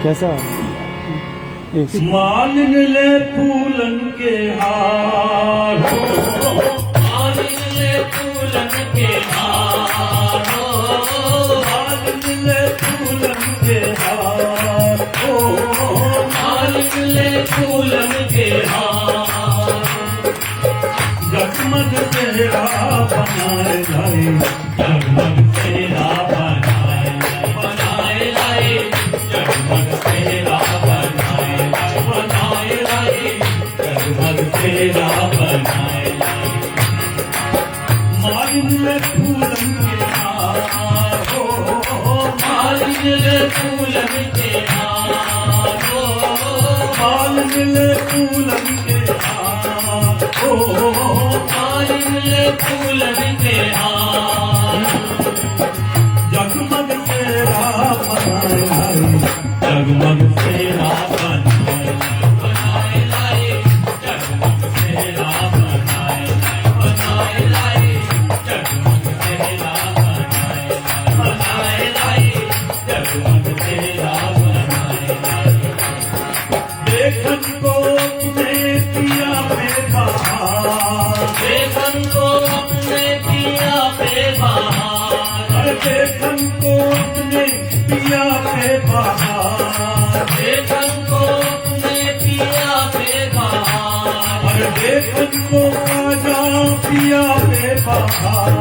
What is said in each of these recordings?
कैसा मालिन ले फूलन के हार, मालिन ले फूलन के हार, मालिन ले फूलन के हार, मालिन ले फूलन के हार। जगमग तेरा बनाए लाई, जगमग तेरा बनाए लाई, जगमग तेरा बनाए लाई, जगमग तेरा बनाए लाई। मालिन ले फूलन के हार, मालिन ले फूलन के हार, मालिन ले फूलन के हार, मालिन ले फूलन के हार। जगमग तेरा बनाए लाई, जगमग तेरा बनाए लाई, जगमग तेरा बनाए लाई, जगमग तेरा बनाए लाई, जगमग तेरा बनाए लाई। देखन को तुमने किया बेबहार, देखन को अपने पिया पे बहार, देखन को तुमने किया बेबहार, देखन को अपने पिया पे बहार, देखन को आजा पिया बेबहार,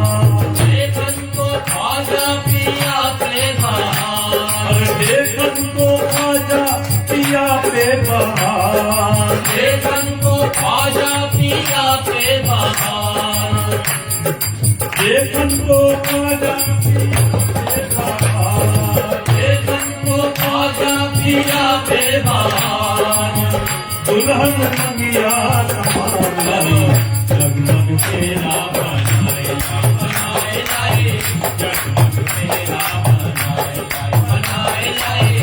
देखन को आजा पिया पे बहार, देखन को आजा पिया बेबहार, देखन को आजा पिया पे बहार, देखन को आजा देखन को आजा पिया पे बहार। दुल्हन मंगिया समारी, जगमग तेरा बनाए लाई, जगमग तेरा बनाए लाई,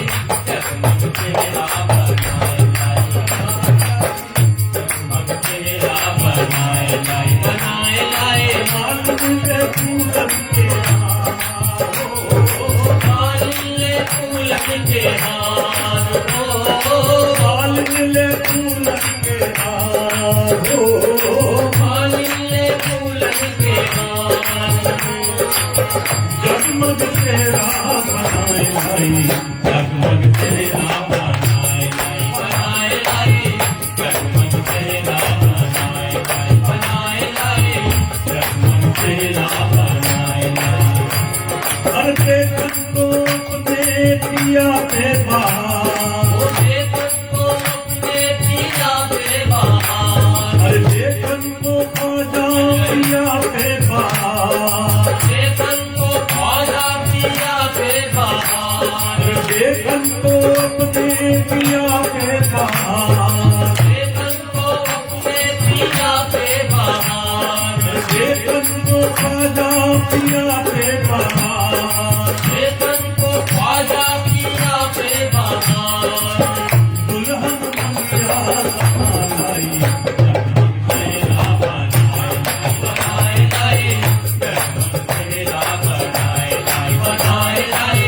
जगमग तेरा बनाए लाई, जगमग तेरा बनाए लाई। मालिन ले फूलन के मालिन ले फूलन के हार, मालिन ले फूलन के हार, मालिन ले फूलन के हार। जगमग तेरा बनाए लाई, जगमग तेरा बनाए लाई, जगमग तेरा बनाए लाई, जगमग तेरा बनाए लाई। हर देखन को तुमने पिया बेबहार, देखन को अपने पिया पे बहार, हर देखन को आजा पिया बेबहार, देखन को आजा पिया पे बहार, देखन को अपने पिया बेबहार, देखन को अपने पिया पे बहार, देखन को आजा पिया बेबहार, देखन को आजा पिया पे बहार। दुल्हन मंगिया समारी, तेरा बनाए लाई, जगमग तेरा बनाए लाई,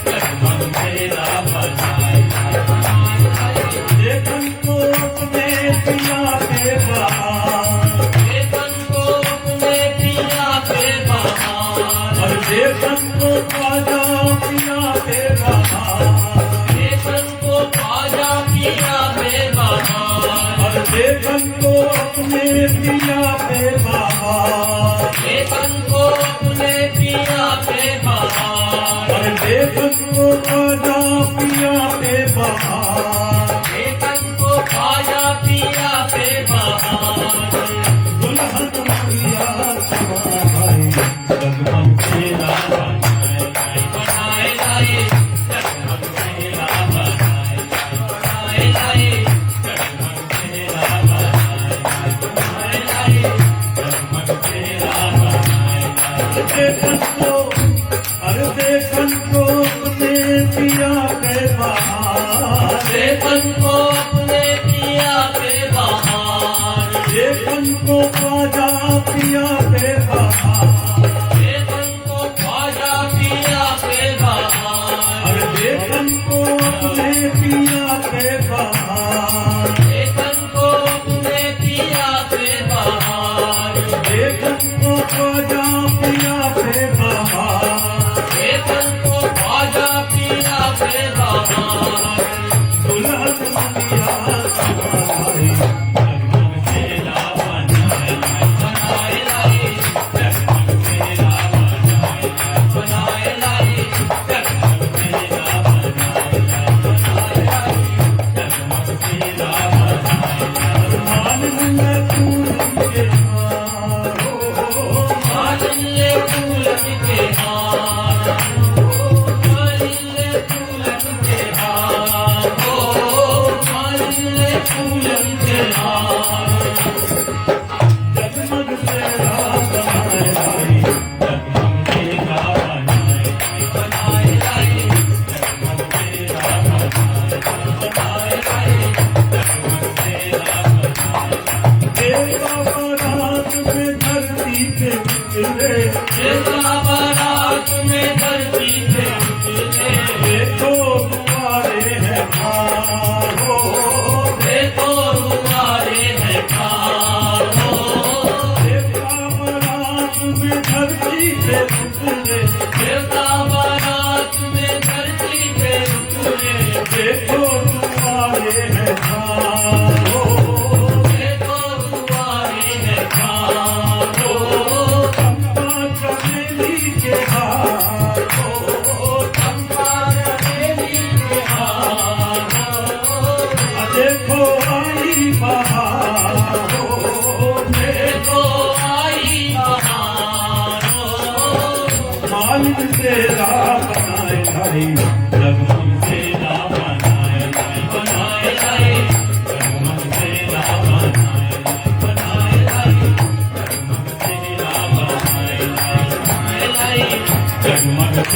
जगमग तेरा बनाए लाई। देखन को अपने पिया बेबहार, देखन को अपने पिया पे बहार, हर देखन को आजा पिया बेबहार, देखन को आजा पिया पे बहार, हर देखन को अपने पिया बेबहार, देखन को अपने पिया पे बहार, हर देखन को आजा पिया बेबहार, देखन को आजा पिया पे बहार। दुल्हन मंगिया समारी, जगमग तेरा बनाए लाई, जगमग तेरा बनाए लाई, जगमग तेरा बनाए लाई, जगमग तेरा बनाए लाई। देखन को हर देखन को अपने पिया बेबहार, देखन को अपने पिया पे बहार, देखन को आजा पिया बेबहार, देखन को आजा पिया पे बहार। हर देखन को अपने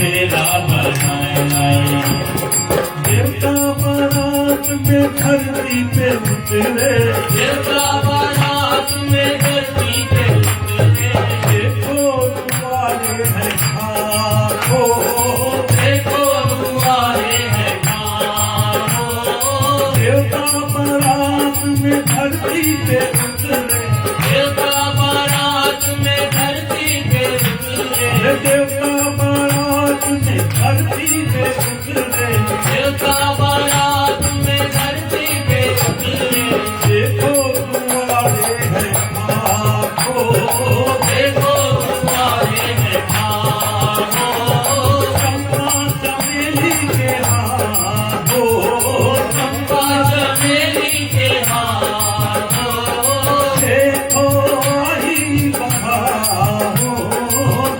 तेरा बनाए लाई। देवता बारात में धरती पे उतरे, देवता बारात में धरती पे उतरे। देखो तुम्हारे हैं खाको, देखो दुआरे हैं खाको। देवता बारात में धरती पे उतरे, देवता बारात में धरती पे उतरे। देवता बारात में धरती पे उतरे, देवता बारात में धरती पे उतरे। देखो तुम्हारे हैं खाको, देखो दुआरे हैं खाको। चंपा चमेली के हाथों, चंपा चमेली के हाथों। देखो आई बहारो,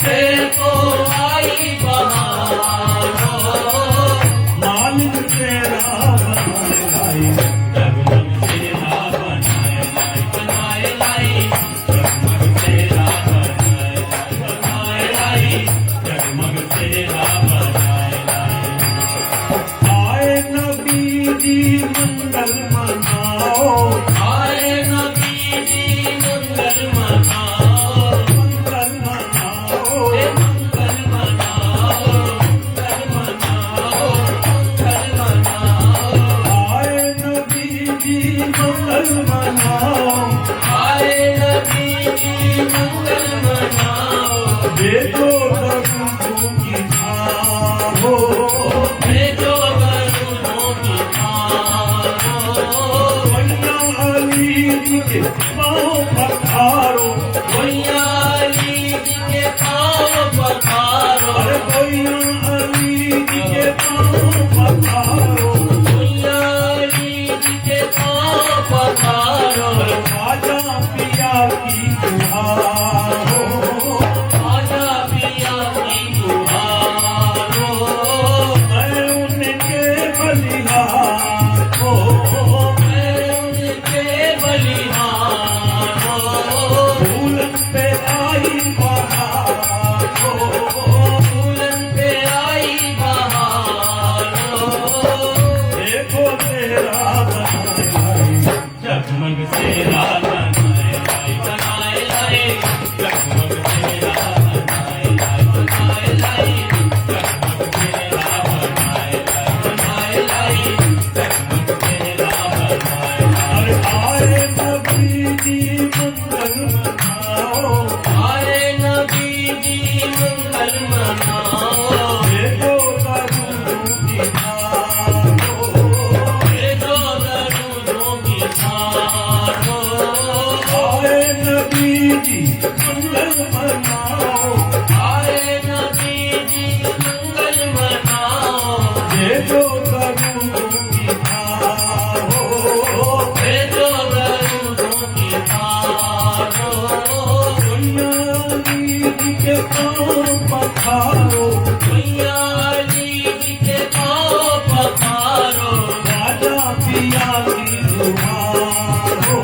देखो आई बहारो। मालिक तेरा बनाए लाई, जगमग तेरा बनाए लाई, बनाए लाई। जगमग तेरा बनाए लाई, जगमग तेरा बनाए लाई। आए नबी जी मंगल मनाओ, आए नबी जी मंगल मनाओ। मंगल मनाओ, हे मंगल मनाओ, मंगल मनाओ, मंगल मनाओ। आए नबी जी मंगल मनाओ, आए नबी जी मंगल मनाओ। देखो दरुदों की धारो, भेजो बरूदों की धारो। मैया अली जी के पाँव पखारो, मैया अली जी के पाँव पखारो। अरे मैया अली जी के पाँव पखारो, मैया अली जी के पाँव पखारो। राजा पिया की दुहारो, आजा पिया की दुहारो। मैं उनके बलिहार को, मैं उनके बलिहार हो। फूलन पे आई बहार को, फूलन पे आई बहार हो। देखो तेरा बनाए लाई, जगमग तेरा बनाए लाई, बनाए लाई। जगमग तेरा बनाए लाई, बनाए लाई। जगमग तेरा बनाए लाई, बनाए लाई। जगमग तेरा बनाए लाई। अरे आए नबी जी मंगल मनाओ, आए नबी जी मंगल मनाओ। देखो दरुदों की धारो, भेजो दरूदों की धारो। आए नबी जी मंगल मनाओ, आए नबी जी मंगल मनाओ। देखो दरुदों की धारो, भेजो दरूदों की धारो। मैया अली जी के पाँव पखारो, मैया अली जी के पाँव पखारो। राजा पिया की दुहारो,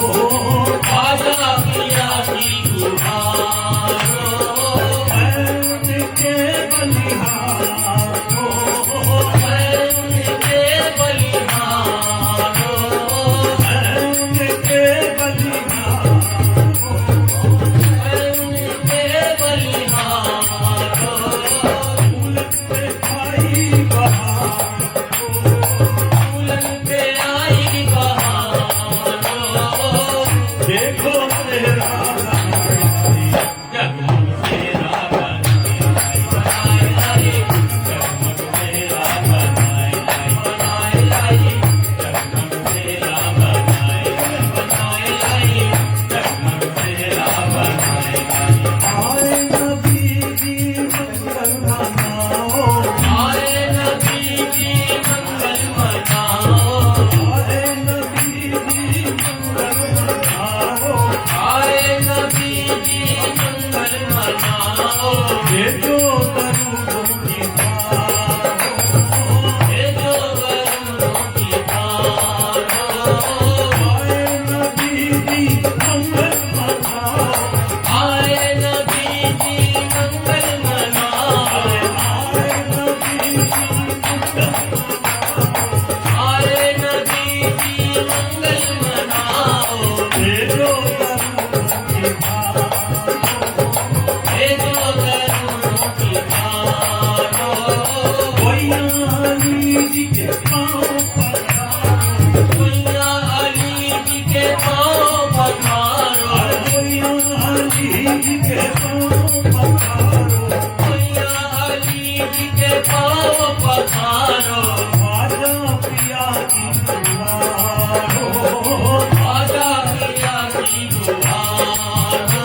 आजा पिया की दुहारो। मैं उनके जो दरुणों की गोइया अली जी के पाँव पखारो गोइया अली जी के पाँव पखारो गोइया अली जी के पाँव पखारो गोइया अली जी के पाँव पखारो आजा पिया की दुआरो आजा पिया की दुआरो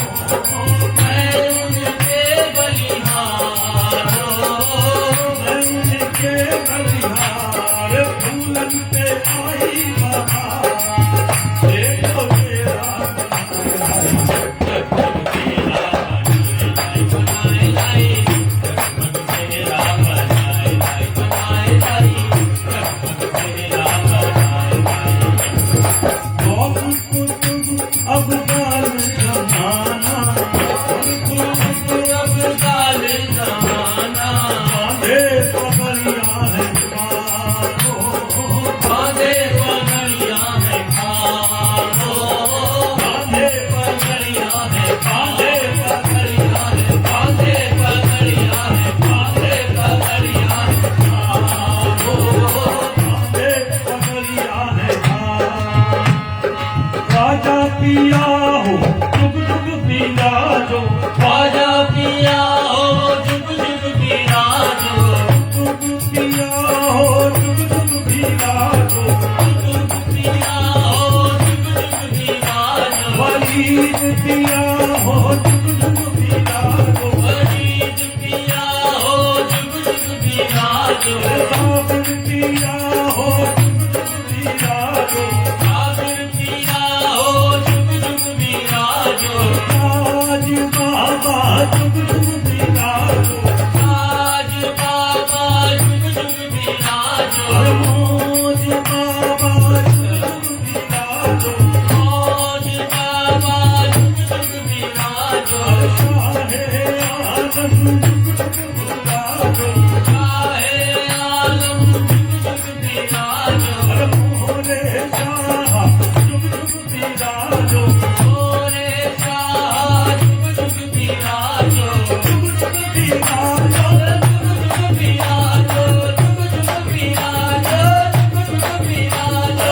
मैं उनके बलिहारो उनके बलिहार फूलन पे आई बहार देखो तेरा अबदाल जमाना अबदाल जमाना बांधे पगड़िया है खारो बांधे पगड़िया है खारो बांधे पगड़िया है बांधे पगड़िया है बांधे पगड़िया है बांधे पगड़िया है खारो बांधे पगड़िया है खारो राजा पिया हो जुग जुग बिराजो राजा पिया हो जुग जुग बिराजो जुग पिया हो जुग जुग बिराजो जुग पिया हो जुग जुग बिराजो वलीद पिया हो जुग जुग बिराजो वलीद पिया हो जुग जुग बिराजो साबिर पिया हो जुग जुग बिराजो साबिर पिया हो जुग जुग बिराजो आज बाबा जुग जुग बिराजो आज बाबा जुग जुग बिराजो मौज बाबा जुग जुग बिराजो मौज बाबा जुग जुग बिराजो शाहे आलम जुग जुग बिराजो चाहे आलम जुग जुग बिराजो मोरे शाह जुग जुग बिराजो मोरे शाह जुग जुग बिराजो जुग जुग बिराजो जुग जुग बिराजो जुग जुग बिराजो जुग जुग बिराजो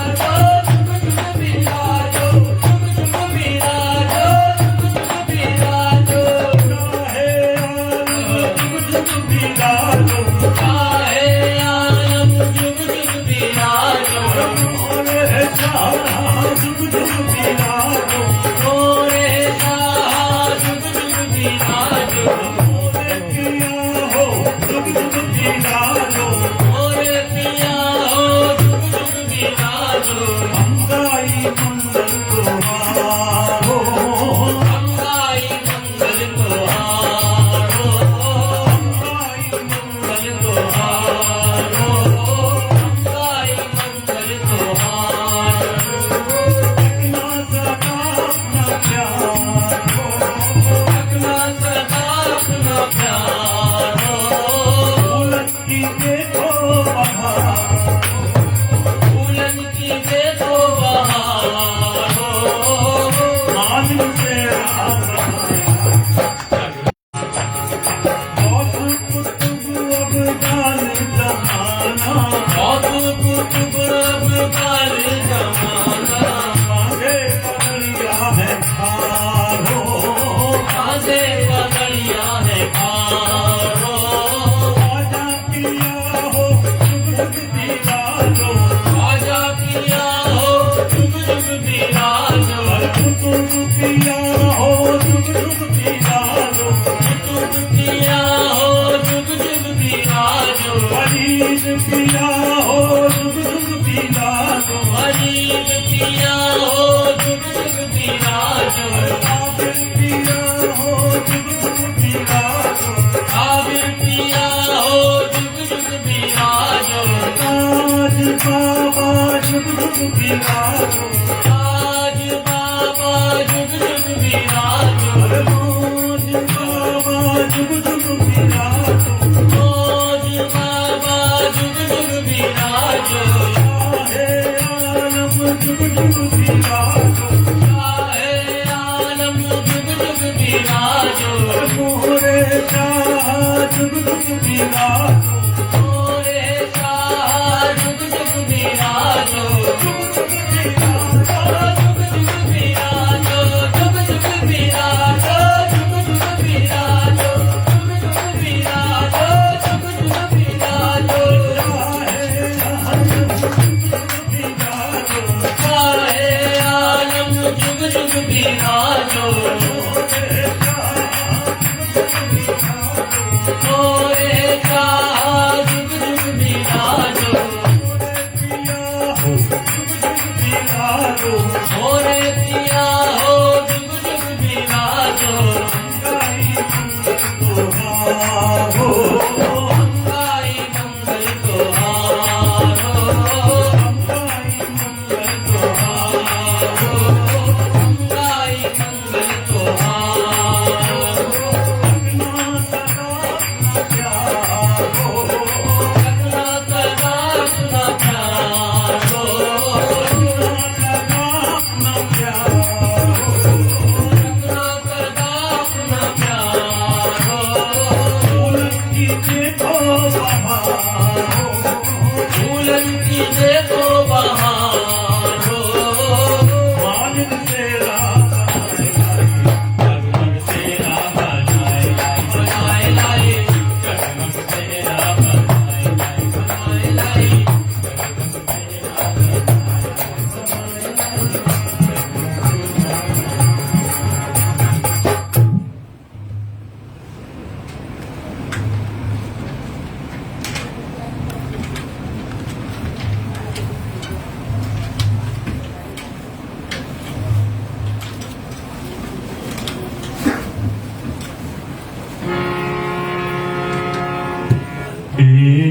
जुग जुग बिराजो जुग जुग बिराजो जुग जुग बिराजो जुग जुग बिराजो शाहे आलम जुग जुग बिराजो चाहे आलम जुग जुग बिराजो मोरे शाह जुग जुग बिराजो मोरे शाह जुग जुग बिराजो मोरे पिया हो जुग जुग बिराजो मोरे पिया हो जुग जुग बिराजो अंगाई मंगल तुम्हारो अंगाई मंगल तोहारो अंगाई मंगल मंगल तोहारो अंगाई मंगल तोहारो अपना सदा अपना प्यार हो अपना सदा अपना प्यारो फूलन की देखो बहार फूलन की देखो बहारो मालिक से बहुत कुतुब अबदाल जमाना बहुत कुतुब अबदाल जमाना बांधे पगड़िया है खारो बांधे पगड़िया है खारो आजा पिया हो जुग जुग बिराजो आजा पिया हो जुग जुग बिराजो कुतुब पिया हो जुग जुग बिराजो कुतुब पिया हो जुग जुग बिराजो वलीद पिया हो जुग जुग बिराजो वलीद पिया हो जुग जुग बिराजो साबिर पिया हो जुग जुग बिराजो आबिर पिया हो जुग जुग बिराजो ताज बाबा जुग जुग बिराजो आज बाबा जुग जुग बिराजो मौज बाबा जुग जुग बिराजो मौज बाबा जुग जुग बिराजो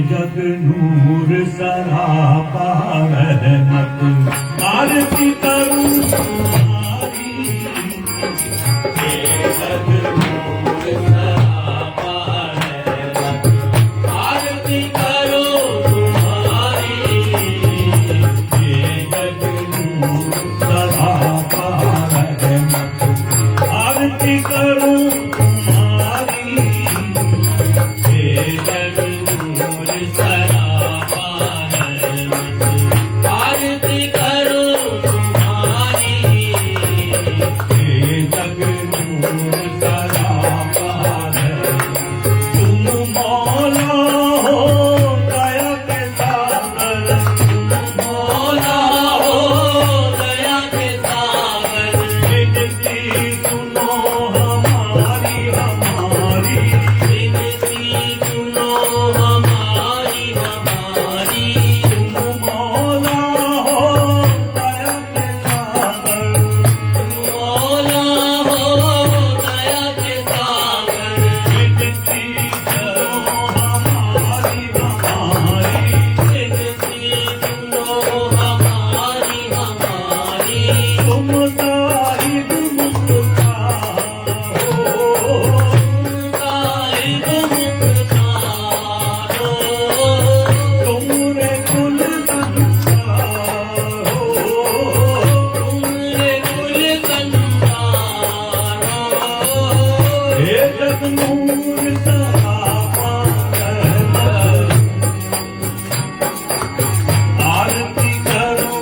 जग नूर सरापा रहमत आरती करूं तुम्हारी ये जग नूर सरापा रहमत आरती करूं तुम्हारी ये जग नूर सरापा रहमत आरती करूं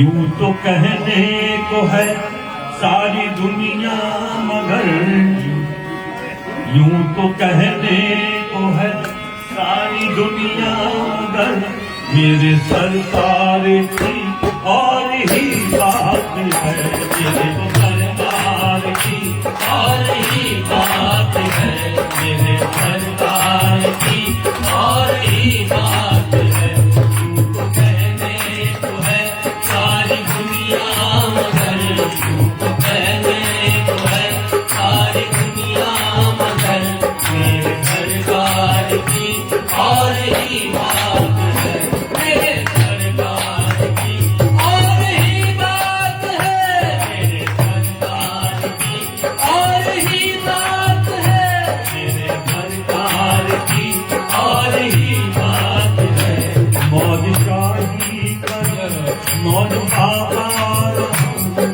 यूं तो कहने को है सारी दुनिया मगर यूं तो कहने को है सारी दुनिया मगर मेरे सरकार की और ही बात है। मेरे सरकार की और ही बात है, मेरे सरकार की और ही बात है। यूं तो कहने को है सारी दुनिया मगर यूं तो कहने को है सारी दुनिया मगर मेरे सरकार की और ही बात है। मेरे सरकार की और ही बात है, मेरे सरकार की और ही बात है, मेरे सरकार की और ही बात है। मौज शाही कर मौज आबाद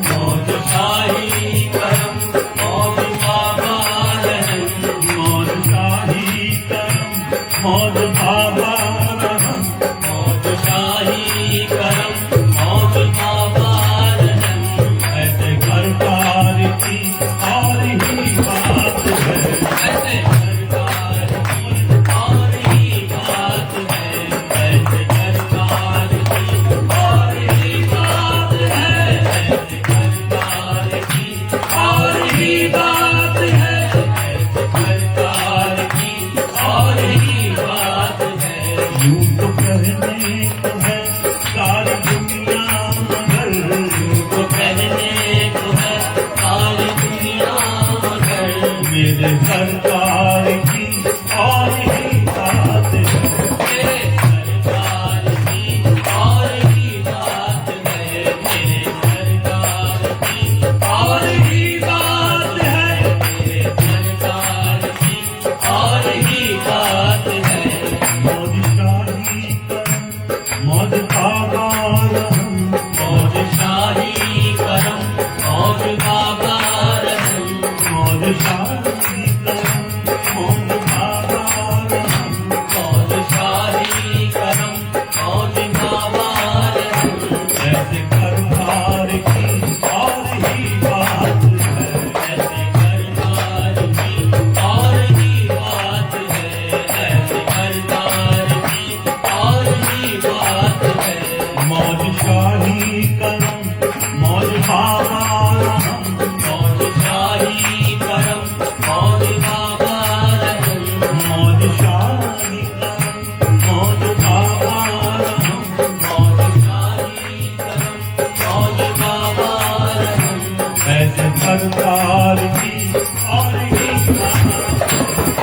मौज शाही करम मौज बाबा रहम, मौज शाही कर मौज आबाद मौज शाही करम मौज बाबा रहम। ऐसे घर पार की और ही बात है। ऐसे सरकार की और ही बात है, ऐसे सरकार की और ही बात है, ऐसे सरकार की और ही बात है, ऐसे सरकार की और ही बात है। यूं तो कहने को है सारी दुनिया मगर तो कहने को है सारी दुनिया मगर मेरे सरकार की और ही बात है। मेरे सरकार की और ही बात है, मेरे सरकार की और ही बात है, मेरे सरकार की और ही बात है। मौज शाही कर मौज आबाद मौज शाही करम मौज बाबा रहम, मौज शाही कर मौज आबाद मौज शाही करम मौज बाबा रहम। ऐसे घर पार की और ही बात है। ऐसे सरकार की और ही बात है, ऐसे सरकार की और ही बात है। मौज शाही कर मौज आबाद मौज शाही करम मौज बाबा रहम, मौज शाही कर मौज आबाद मौज शाही करम मौज बाबा रहम। ऐसे सरकार की और ही बात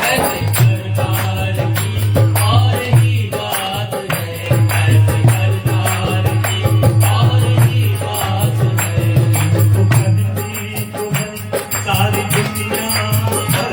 ऐसे सरकार की और ही बात है, ऐसे सरकार की और ही बात है। तो कहने को है सारी दुनिया मगर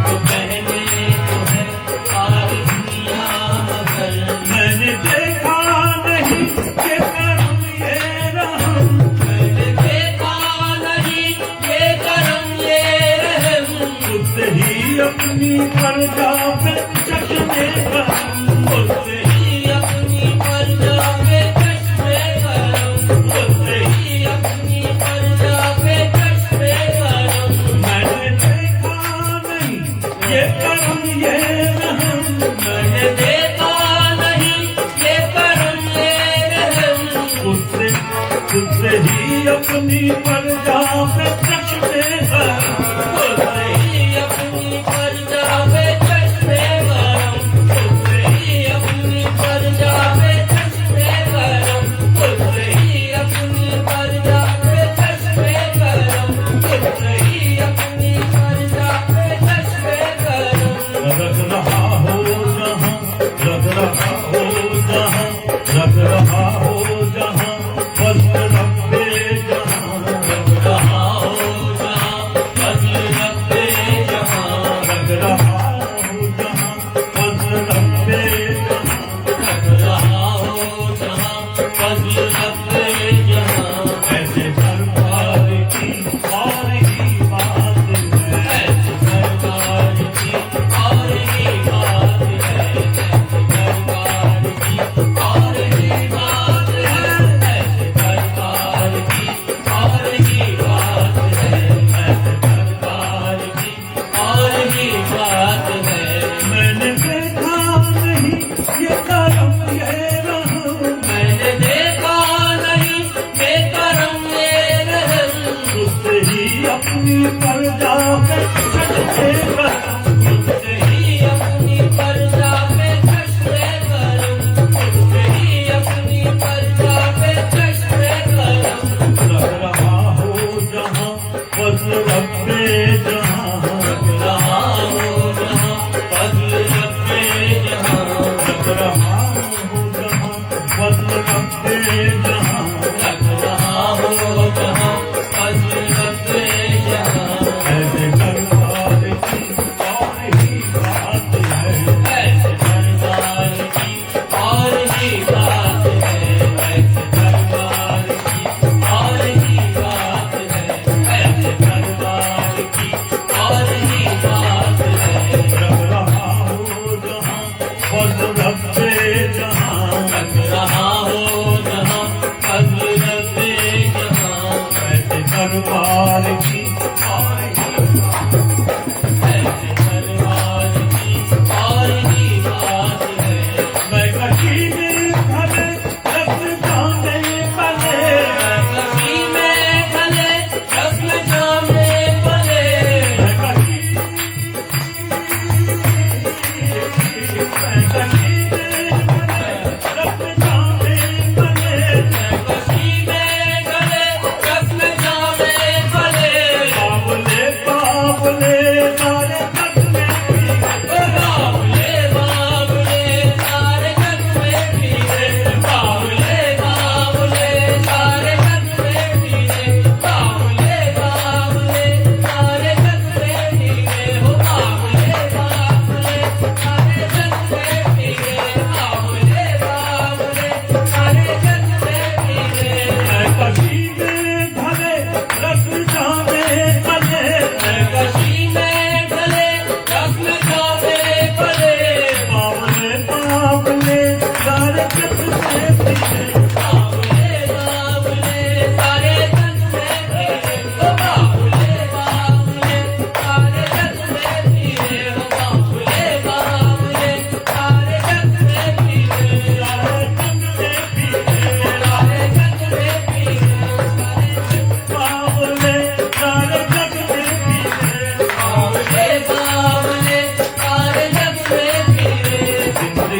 तो कहने को है सारी दुनिया मगर मैंने देखा नहीं कि करम ये रहम मैंने देखा नहीं ये करम ये रहम। उससे ही अपनी प्रजा पे चश्मे करम उससे ही अपनी प्रजा पे चश्मे करम, उससे ही अपनी प्रजा पे चश्मे करम। मैंने देखा नहीं ये करम ये रहम मैंने देखा नहीं ये करम ये रहम। उससे ही अपनी प्रजा पे चश्मे करम उससे ही अपनी प्रजा पे चश्मे करम, उससे ही अपनी प्रजा पे चश्मे करम, उससे ही अपनी प्रजा पे चश्मे करम, उससे ही अपनी प्रजा पे चश्मे करम। रख रहा हो जहाँ रख रहा हो जहाँ रख रहा हो जहाँ वस्त्र रखे जहाँ रहा हो जहाँ वज्र रखे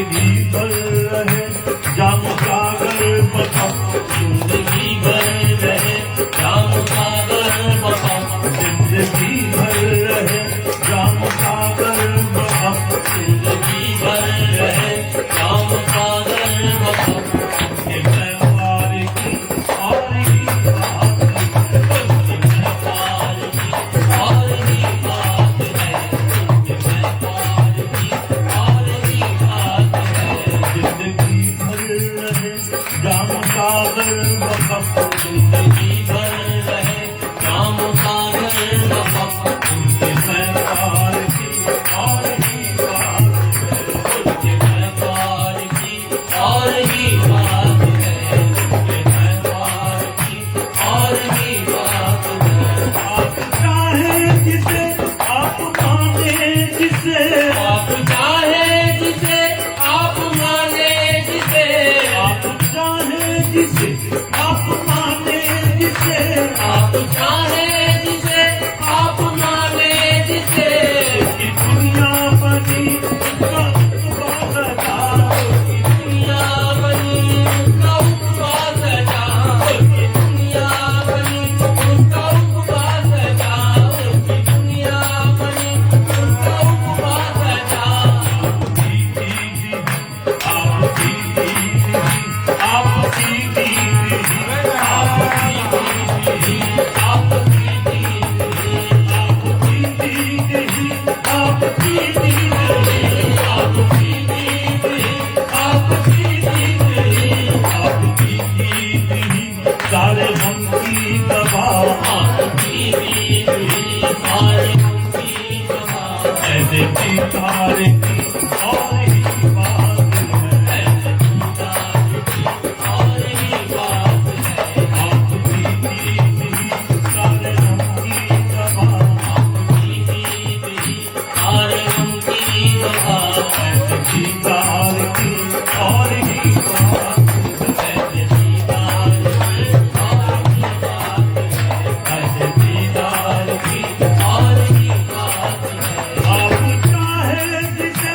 जिंदगी भर रहे जाम सागर बसा, जिंदगी भर रहे जाम सागर बसा, जिंदगी भर रहे जाम सागर बसा, जिंदगी भर रहे जाम सागर बसा। ये मैं पार की और ही बात ये मैं पार की और ही बात है, ये मैं पार की और ही बात है। जिंदगी भर रहे जाम सागर बसा, जिंदगी भर रहे जाम सागर बसा, ये मैं पार की और ही बात ये मैं पार की और ही बात है, ये मैं पार की और ही बात है। आप चाहे जिसे आप माने जिसे, आप चाहे जिसे आप माने जिसे, आप चाहे जिसे आप माने जिसे, आप चाहे जिसे आप माने जिसे। कि दुनिया बनी उसका उपवास दुनिया बनी उसका उपवास जाओ, दुनिया बनी उसका उपवास जाओ, दुनिया बनी उसका उपवास जाओ। आपकी दीदी, आपकी दीदी, आपकी दीदी, आपकी दीदी, आपकी दीदी, आपकी दीदी, आपकी दीदी, आपकी दीदी, आपकी दीदी, सारे हम की दवा, आपकी दीदी सारे हमकी दवा, ऐसे की तारे की और ही बात है। ऐसे दीदार की और ही बात है। आपकी दीदी, सारे हम की दवा, आपकी दीदी सारे हमकी दवा, ऐसे की तारे की और ही बात ऐसे दीदार की और ही बात है, ऐसे दीदार की। और ही बात है। आप चाहे जिसे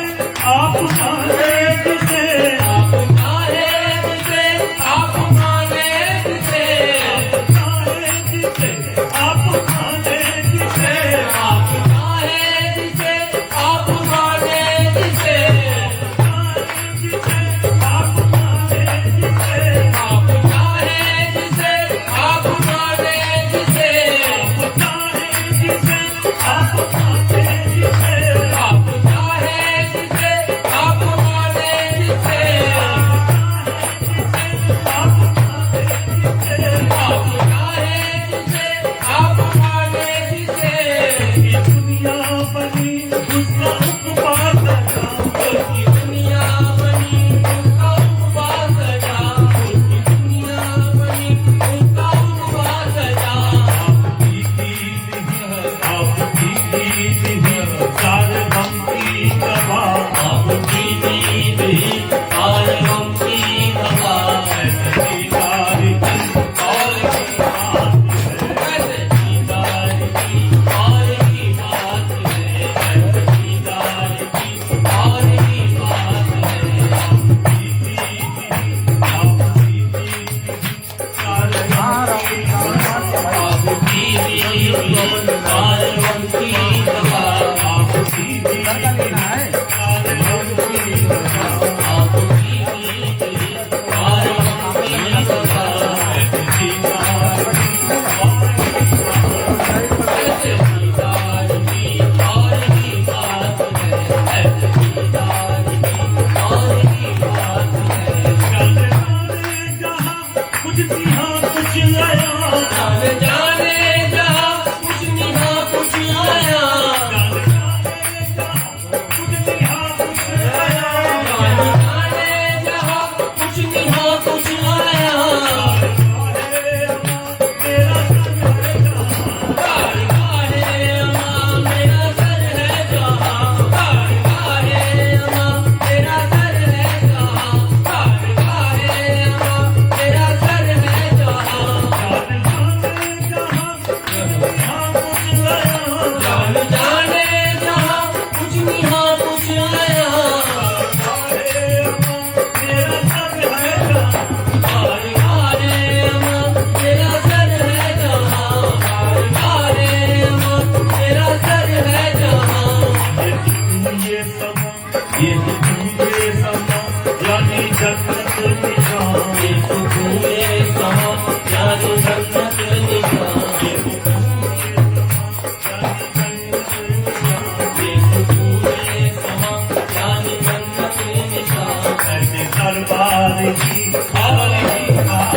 आप माने जिसे, आप चाहे जिसे आप माने जिसे, चाहे जिसे आप माने जिसे, आप चाहे जिसे आप माने जिसे, जिसे आप माने जिसे, आप चाहे जिसे आप माने जिसे, चाहे जिसे आप माने जिसे, आप चाहे जिसे आप माने तुम्हारे समा यानी जन्नत निशान ये सुकूने समा यानी जन्नत निशान ये सुकूने समा यानी जन्नत निशान ऐसे दरबार की और ही बात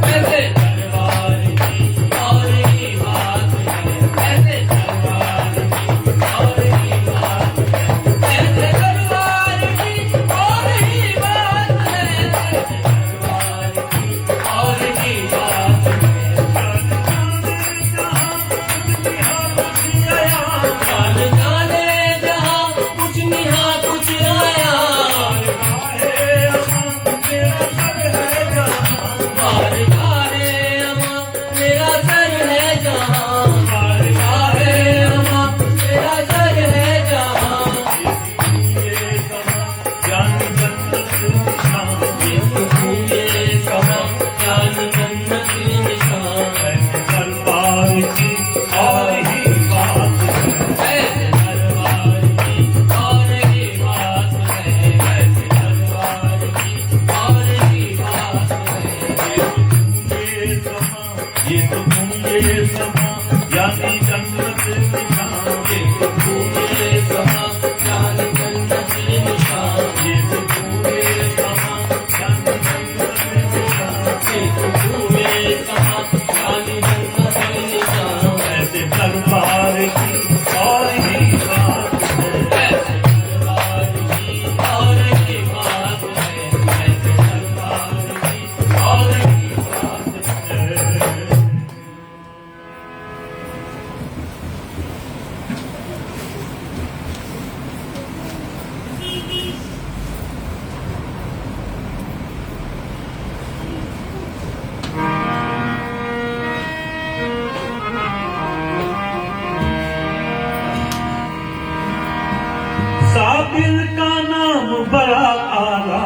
ऐसे दरबार की और ही बात है ऐसे दरबार की और ही बात है ऐसे दरबार की और ही बात है ऐसे दरबार की और ही बात है जाने जहाँ कुछ निहा कुछ आया बार गाहे अमा मेरा सर है जहाँ बार गाहे अमा मेरा सर है जहाँ ये सुकूने समा यानी जन्नत निशान दरबार की और ही बात ऐसे दरबार की और ही बात है ऐसे दरबार की और ही बात है ये तो मुझे समा यानी जन्नत निशान ये सुकूने समा यानी जन्नत निशान ये तो मुझे समा यानी जन्नत निशान ये सुकूने समा यानी जन्नत निशान ऐसे दरबार की और ही बात है ऐसे दरबार की और ही बात है ऐसे दरबार की और ही बात है साबिल का नाम बड़ा आला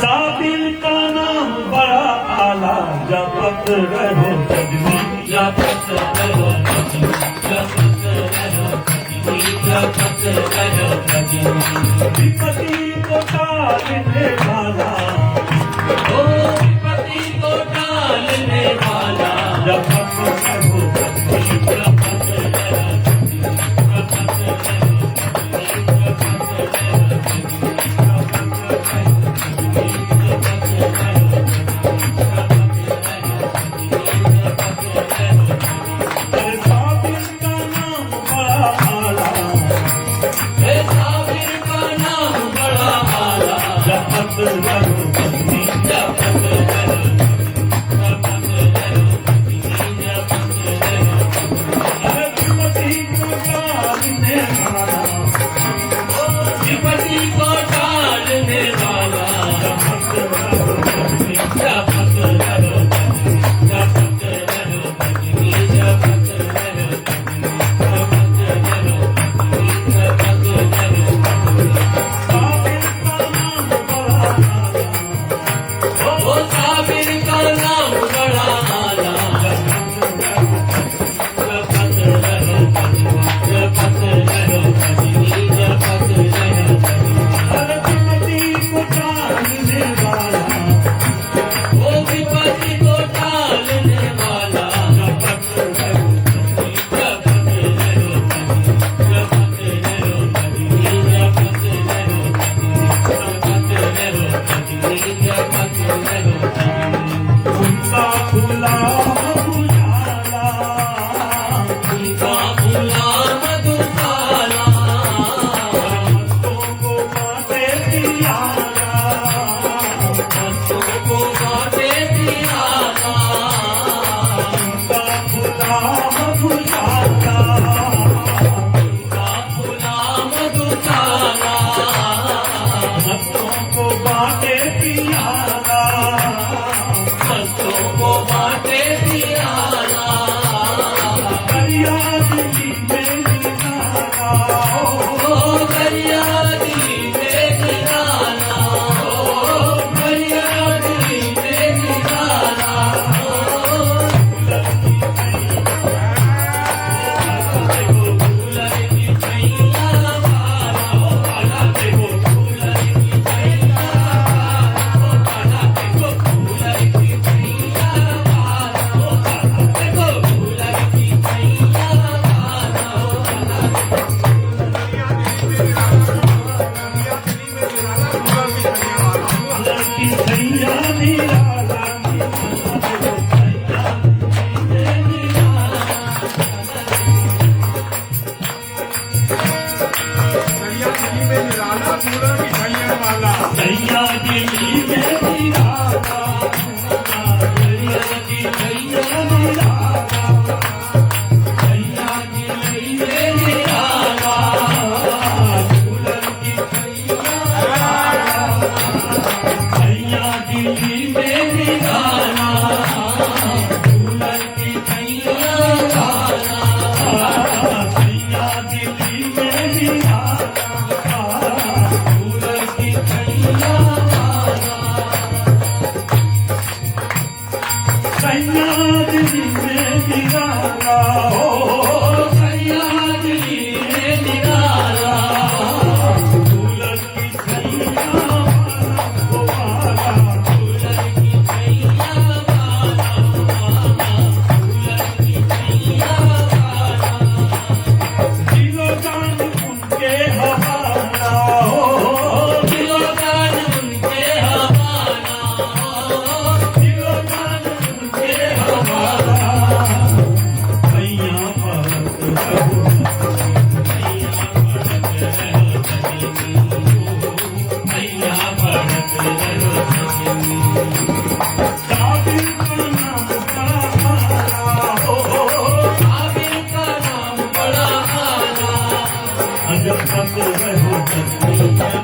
साबिल का नाम बड़ा आला जपत रहो कदमी जपत रहो कदमी जपत रहो कदमी जपत रहो कदमी विपत्ति को टालने वाला ओ विपत्ति को टालने वाला जपत रहो कदमी जपत रहो कदमी जपत रहो साबिल का नाम बड़ा आला साबिर का नाम बड़ा आला जपत रहो सैया दिल्ली में निराला सैया जी सैया निराला सैया दिल्ली में निराला दुल्हन की सैया दिल्ली में निराला दुल्हन की सैया दिल्ली में निराला दुल्हन की सैया दिल्ली में निराला हो सैया दिल्ली में निराला दुल्हन की सैया जब तक रहो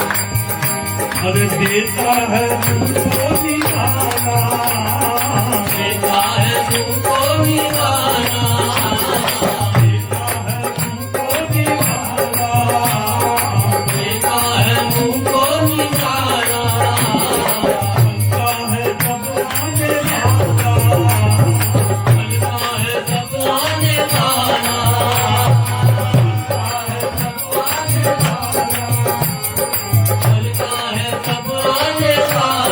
अरे देता है तुमको निराला देता है तुमको निराला देता है तुमको निराला देता है तुमको निराला बनता है सब आने वाला बनता है सब आने वाला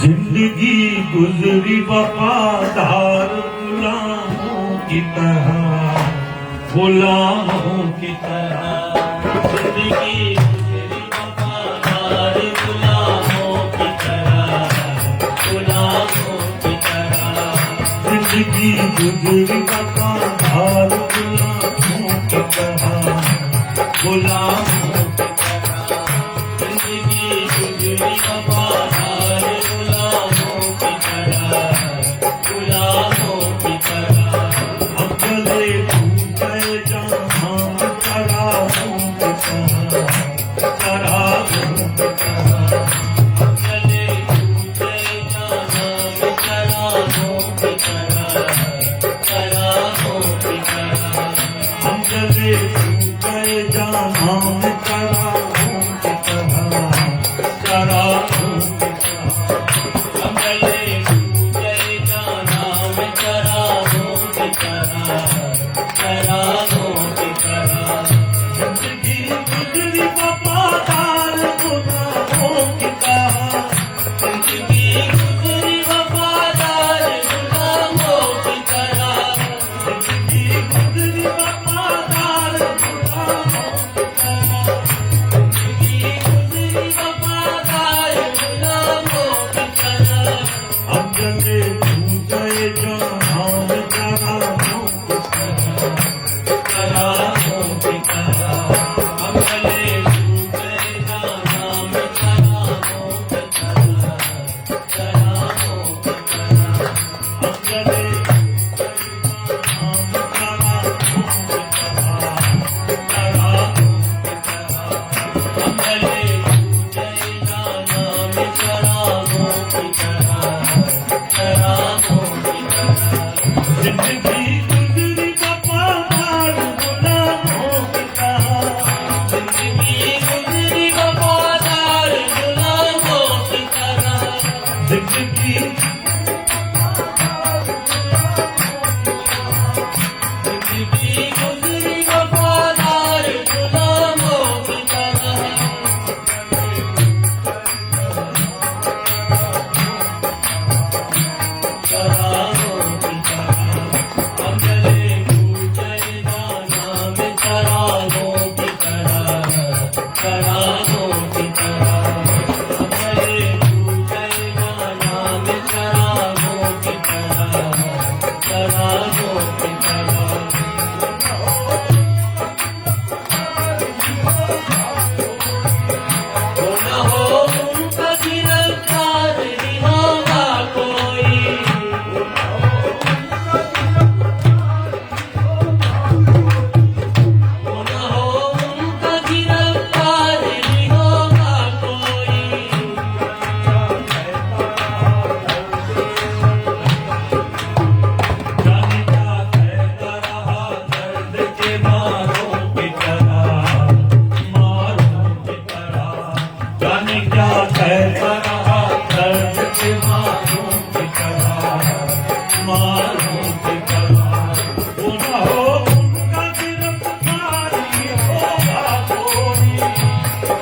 जिंदगी गुजरी वफादार गुलामों की तरह, गुलामों की तरह। जिंदगी गुजरी वफादार गुलामों की तरह, गुलामों की तरह। जिंदगी गुजरी वफादार गुलामों की तरह, गुलामों की तरह। जिंदगी गुजरी वफादार गुलामों की तरह, गुलामों की तरह। हम चले पूछे जहाँ शराबों की तरह, शराबों की तरह। चले पूछे जाना में शराबों की तरह, शराबों की तरह। हम चले पूछे जहाँ शराबों की तरह, शराबों की तरह। हम चले पूछे जाना में शराबों की तरह, शराबों की तरह। जिंदगी गुजरी वफादार गुलामों की तरह, जिंदगी गुजरी वफादार गुलामों की तरह। जिंदगी गुजरी वफादार गुलामों की तरह। जिंदगी गुजरी वफादार गुलामों की तरह। हम चले पूछे जहाँ शराबों की तरह, शराबों की तरह। हम चले पूछे जाना में शराबों की तरह, शराबों की तरह। हम चले जहाँ शराबों की तरह, शराबों की तरह। हम चले पूछे जाना में शराबों की तरह, शराबों की तरह। जिंदगी गुजरी वफादार गुलामों की तरह, जिंदगी गुजरी वफादार गुलामों की तरह। जिंदगी जिंदगी गुजरी वफादार गुलामों की तरह। शराबों की तरह। हम चले पूछे जाना में शराबों की तरह, शराबों की तरह। हम चले पूछे जाना में शराबों की तरह, शराबों की तरह। हो न हो उनका गिरफ्तार नहीं होगा कोई। हो न हो उनका गिरफ्तार नहीं होगा कोई। जाने क्या कहता रहा दर्द के मारों की तरह, मारों की तरह। जाने क्या कहता रहा दर्द के मारों की तरह, मारों की तरह। वो न हो उनका गिरफ्तारी होगा कोई,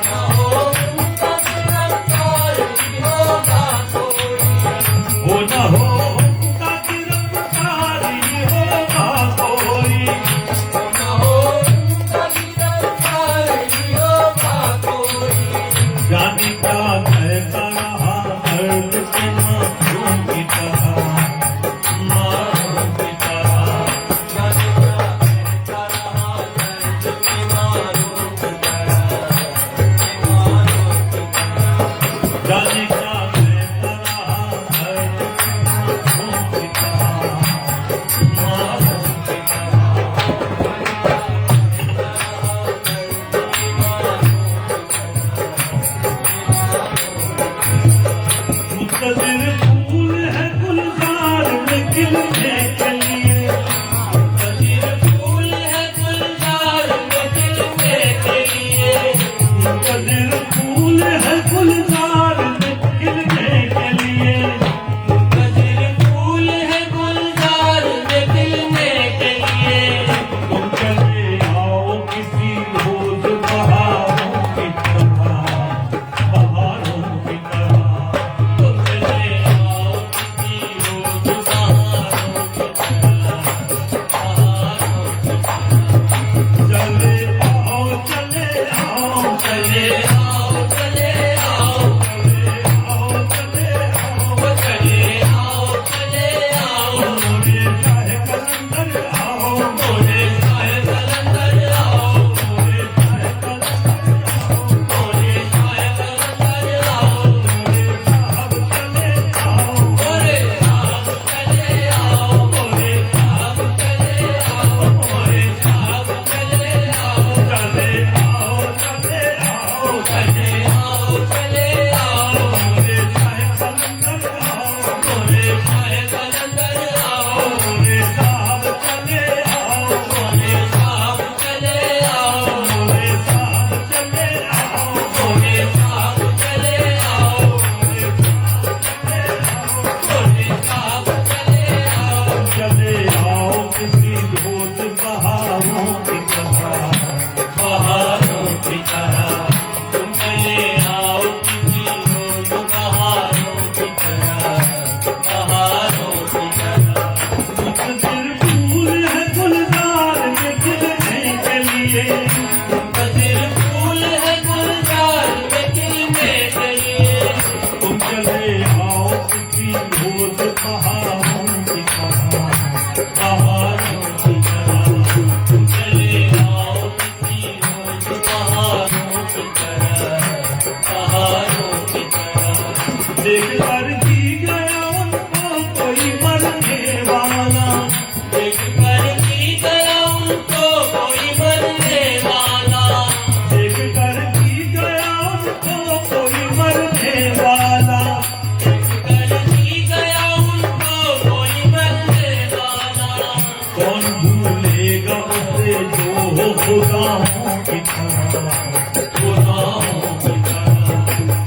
न हो उनका गिरफ्तार नहीं होगा कोई। वो न हो उनका गिरफ्तारी होगा कोई। न हो उनका गिरफ्तार नहीं होगा कोई। जाने क्या कहता रहा दर्द के मारों की तरह, मारों की तरह। जाने क्या कहता रहा दर्द के मारों की तरह, मारों की तरह। जाने क्या कहता रहा दर्द के मारों की तरह, मारों की तरह। मुस्तफा मुंतजिर फूल है गुलजार में खिलने के लिए, मुंतजिर फूल है गुलजार में खिलने के लिए, मुंतजिर फूल है गुलजार में खिलने के लिए, मुंतजिर फूल है गुलजार में खिलने के लिए। तुम चले आओ किसी रोज बहारों की तरह, बहारों की तरह। तुम चले आओ किसी रोज बहारों की तरह, बहारों की तरह। चले आओ चले आओ चले आओ, चले आओ, चले आओ चले आओ, वो चले आओ, चले आओ, मोरे चाहे कलंदर आओ, मोरे शाह कलंदर आओ, मोरे चाहे कलंदर आओ, मोरे शाह कलंदर आओ, मोरे साहब चले आओ, मोरे साहब चले आओ, मोरे साहब चले आओ, मोरे साहब चले आओ, चले आओ चले आओ, चले आओ, चले आओ, मोरे चाहे कलंदर आओ, मोरे शाह कलंदर आओ, मोरे साहब चले आओ, मोरे साहब चले आओ, मोरे साहब चले आओ, मोरे साहब चले आओ, मोरे साहब चले आओ। चले आओ किसी रोज बहारों की तरह, बहारों की तरह तुम चले आओ किसी रोज बहारों की तरह, बहारों की तरह। मुंतजिर फूल है गुलजार में खिलने के लिए, मुंतजिर फूल है गुलजार में खिलने के लिए। तुम चले आओ किसी रोज बहारों की तरह, बहारों की तरह तुम चले आओ किसी रोज बहारों की तरह, बहारों की तरह। देख कर जी गया उनको कोई मरने वाला, देख कर जी गया उनको कोई मरने वाला, देख कर जी गया उनको कोई मरने वाला, देख कर जी गया उनको कोई मरने वाला। कौन भूलेगा उसे जो हो खुदाओं की तरह, खुदाओं की तरह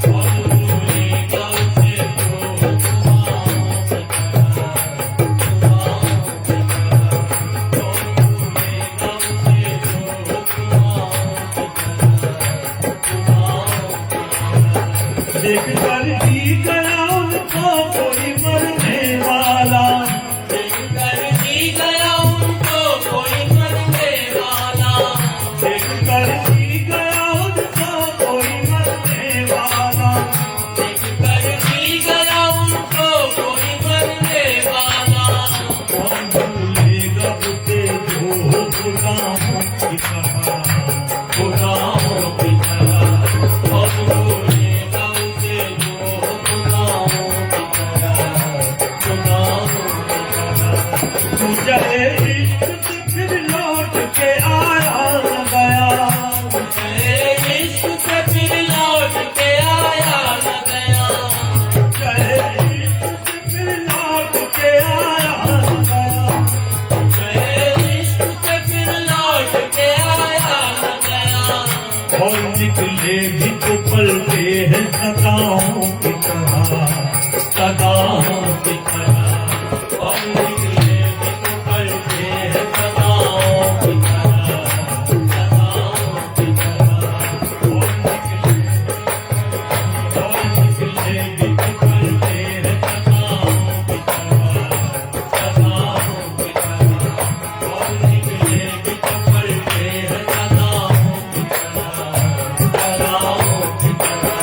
कौन भूलेगा उसे जो खुदाओं की तरह, खुदाओं की तरह कौन भूलेगा उसे जो खुदाओं की तरह, खुदाओं की तरह। देख कर जी गया उनको कोई मरने वाला, देख कर जी गया उनको कोई मरने वाला, देख कर जी गया उनको कोई मरने वाला, देख कर जी गया उनको कोई मरने वाला। कौन भूलेगा उसे जो हो खुदाओं की तरह, खुदाओं की तरह कौन भूलेगा उसे जो खुदाओं की तरह, खुदाओं की तरह। तू चले इश्क से फिर लौट के आया न गया, चले इश्क से फिर लौट के आया न गया, चले इश्क से फिर लौट के आया न गया, चले इश्क से फिर लौट के आया न गया। और निकले भी तो पलते हैं सदाओं की तरह, सदाओं की तरह और निकले भी तो पलते हैं सदाओं की तरह, सदाओं की तरह। और निकले भी तो पलते हैं सदाओं की तरह, सदाओं की तरह और निकले भी तो पलते हैं सदाओं की तरह, सदाओं की तरह।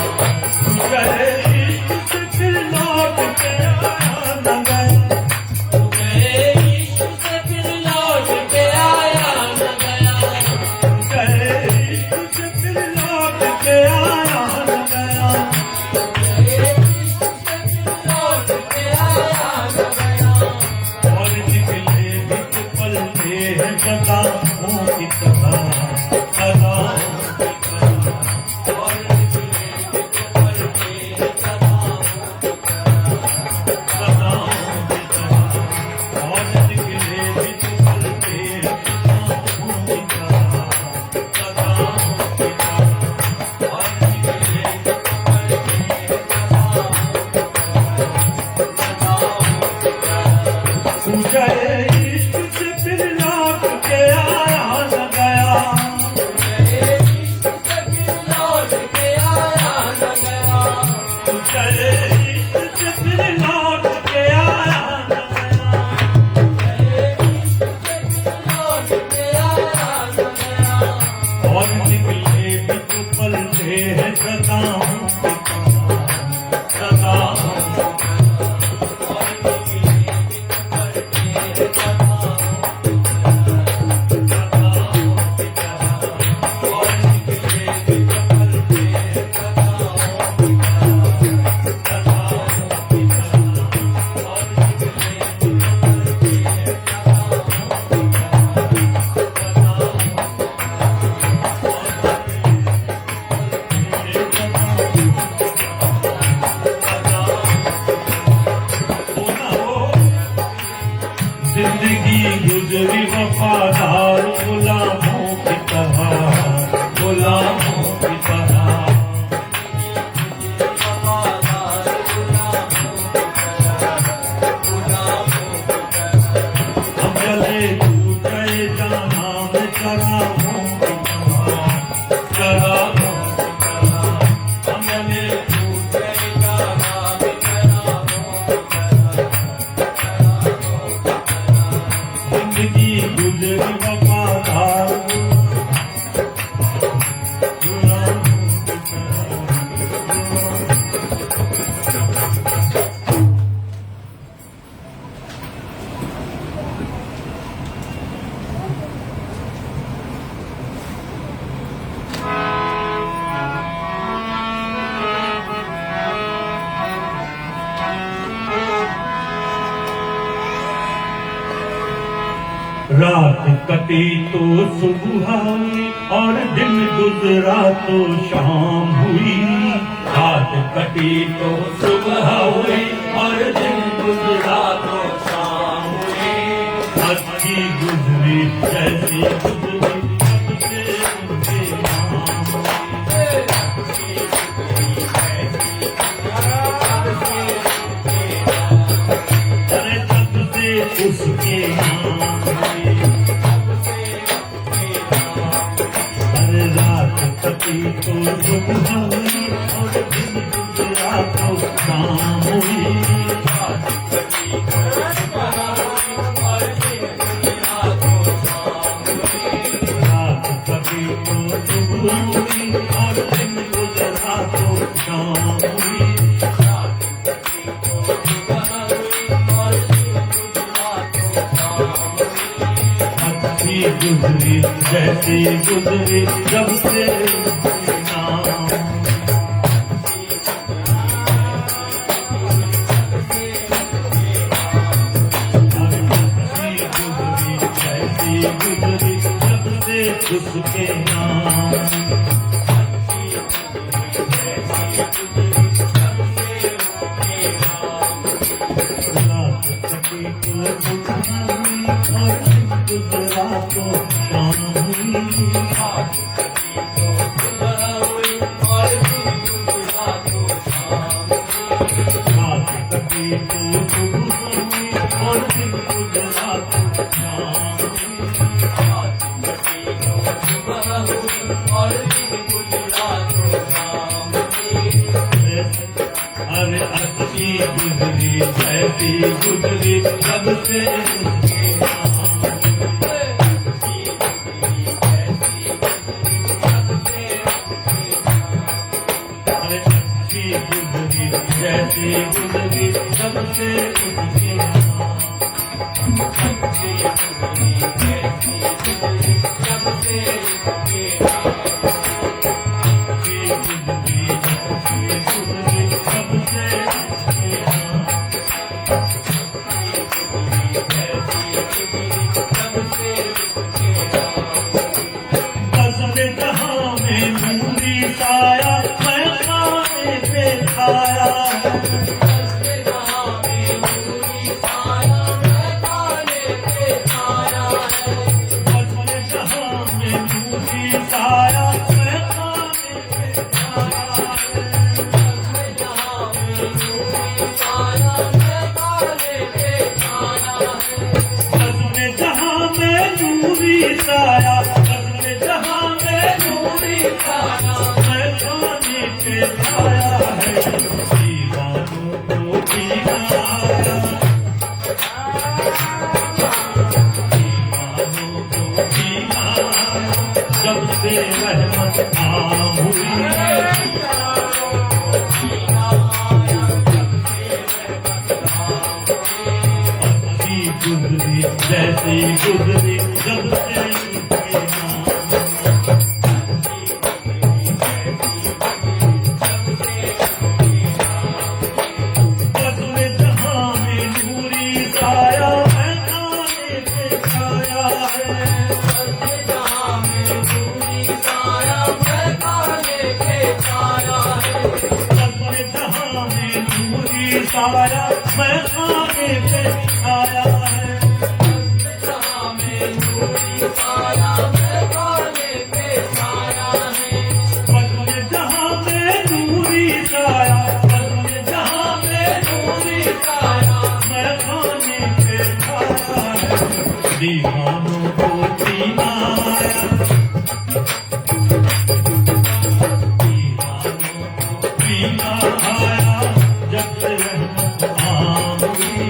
चले इश्क से फिर लौट के वफादार गुलामों की तरह, गुलामों की तरह। हम चले टूट गए जाना में चरागों की तरह, चरागों की तरह। हम चले टूट गए जाना में चरागों की तरह। जिंदगी गुजरी वफादार गुलामों की तरह। रात कटी तो सुबह हुई और दिन गुजरा तो शाम हुई। रात कटी तो सुबह हुई और दिन गुजरा तो शाम हुई। अच्छी गुजरी जैसी गुजरी सबसे उनके नाम हुई। अच्छी गुजरी जैसी अरे सबसे उसके नाम हुई। अरे रात कटी तो सुबह हुई और दिन गुजरा तो शाम हुई। रात कटी तो सुबह हुई और दिन गुजरा तो शाम हुई। रात कटी तो सुबह हुई और दिन गुजरा तो शाम हुई। रात कटी तो सुबह हुई और दिन गुजरा तो शाम हुई। अच्छी गुजरी जैसी गुजरी जब से उसके नाम। अच्छी गुजरी जैसी गुजरी जब से उसके नाम। रात कटी तो सुबह हुई और दिन गुजरा तो शाम हुई। रात कटी तो सुबह हुई और दिन गुजरा तो शाम हुई। रात कटी तो सुबह हुई और दिन गुजरा तो शाम हुई। रात कटी तो सुबह हुई और दिन गुजरा तो शाम हुई। अरे अच्छी गुजरी जैसी गुजरी जब से उसके नाम। अरे अच्छी गुजरी जैसी गुजरी जब से उसके नाम। अच्छी गुजरी जैसी गुजरी जब से उसके नाम। अच्छी गुजरी जैसी गुजरी जब से उसके नाम। बसरे जहां में नूरी साया मैं खाने पे खाया। बसरे जहां में नूरी साया मैं खाने पे खाया। बसरे जहां में नूरी साया मैं खाने पे खाया। बसरे जहां में नूरी साया मैं खाने पे खाया। बसरे जहां में नूरी साया, बसरे जहां में नूरी साया मैं खाने पे खाया है। दीवानों को दीवाना, दीवानों को दीवाना जब से रहमत आम हुई। अच्छी गुजरी जैसी गुजरी जब से उसके नाम। बसरे जहां में नूरी साया मैं खाने पे खाया है। बसरे जहां में नूरी साया मैं खाने पे खाया है। बसरे जहां में नूरी साया मैं खाने पे खाया है। बसरे जहां में नूरी पूरी काया मैं खाने पे खाया है दीवानों को पीना आया दीवानों को पीना आया जब से रहमत आम हुई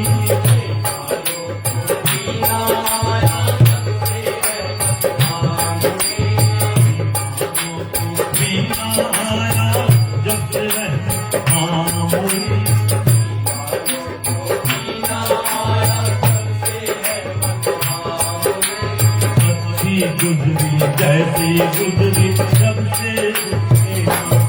पीना आया जब से रहमत आम हुई पीना आया जब से रहमत आम हुई पीना आया जब से रहमत आम हुई अच्छी गुजरी जैसी गुजरी जब से उसके नाम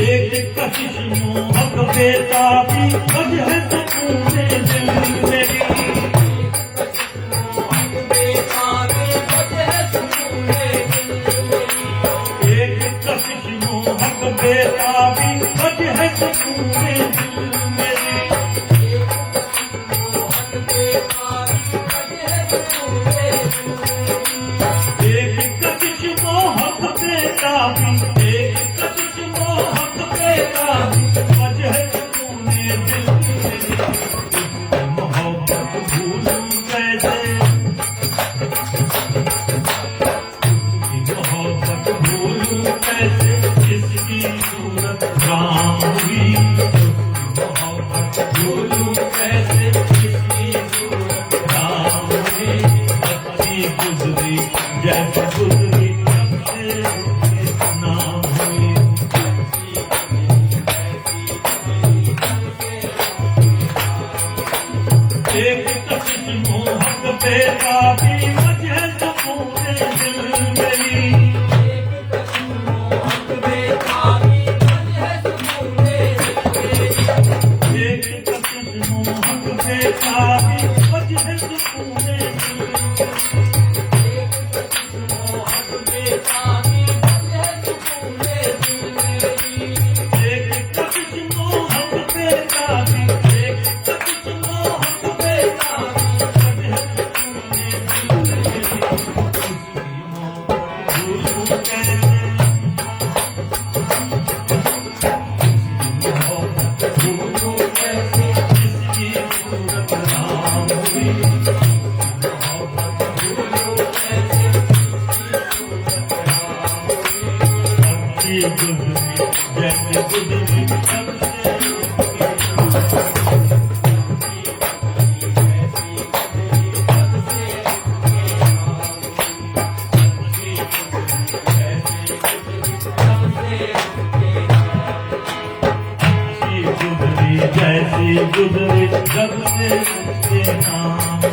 एक कशिश मोहक बेताबी वजह सुकून दिल मेरी एक कशिश मोहक बेताबी वजह सुकून दिल मेरी एक कशिश मोहक बेताबी एक कशिश मोहक बेताबी वजह सुकून दिल मेरी उसकी मोहब्बत भूलूं कैसे उसकी मोहब्बत भूलूं कैसे जिसकी सूरत राम हुई उसकी मोहब्बत भूलूं कैसे जिसकी सूरत राम हुई अच्छी गुजरी जैसे गुजरी जब से उसके नाम हुई एक कशिश मोहक बेताबी वजह सुकून दिल मेरी एक कशिश मोहक बेताबी वजह सुकून दिल एक कशिश मोहक बेताबी एक कशिश मोहक बेताबी वजह सुकून दिल मेरी उसकी मोहब्बत भूलूं कैसे मोहब्बत भूलूं कैसे जिसकी सूरत राम हुई मोहब्बत भूलूं कैसे अच्छी गुजरी जैसे गुजरी जब से अच्छी गुजरी जैसी गुजरी जब से उसके नाम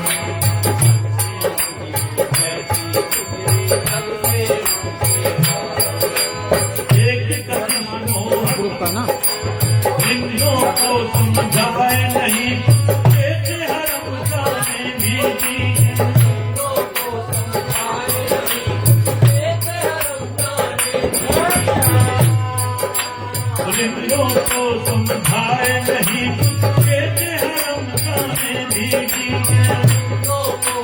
एक कशिश मोहक हिंदुओं को समझाए नहीं कैसे हरम जाने भी दी हिंदुओं को समझाए नहीं कैसे हरम जाने भी दी हिंदुओं को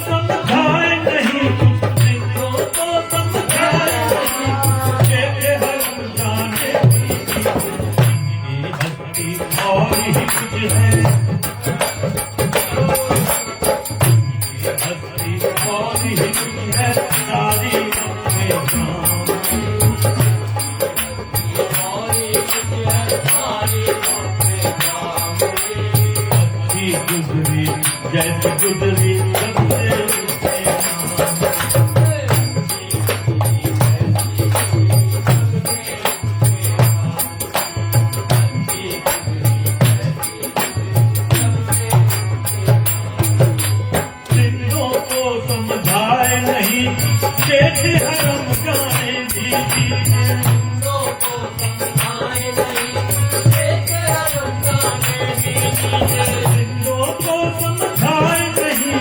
समझाए नहीं हिंदुओं को समझाए नहीं कैसे हरम जाने भी दी हस्ती और ही कुछ है हस्ती और ही कुछ है सारी अपने नाम अच्छी गुजरी जैसे गुजरी जब से उसके नाम हिंदुओं को समझाए नहीं कैसे हरम जाने भी हिंदुओं को समझाए नहीं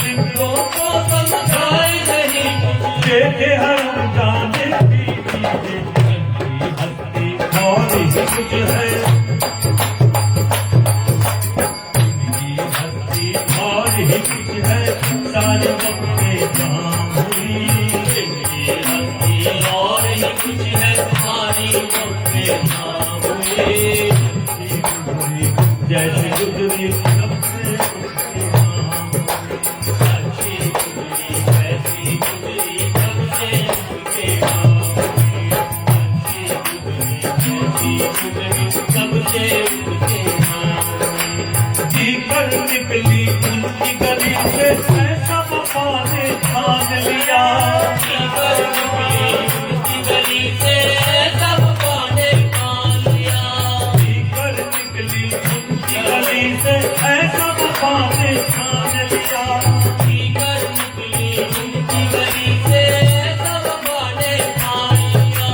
हिंदुओं को ही कुछ है हस्ती और ही कुछ है सारे वक्त काम हुई हस्ती और ही कुछ है सारी वक्त नाम हुए जैसे गुजरी सबसे अच्छी गुजरी वैसी गुजरी सबसे उनके नाम हुए अच्छी गुजरी वैसी गुजरी सबसे उनके नाम हुए जी कर निकली उनकी गली से ऐसा वफा ने ठान लिया जीकर निकली उनकी गली से सब पाने मान लिया जी कर निकली उनकी गली से ऐसा वफा ने ठान लिया जीकर निकली उनकी गली से सब पाने मान लिया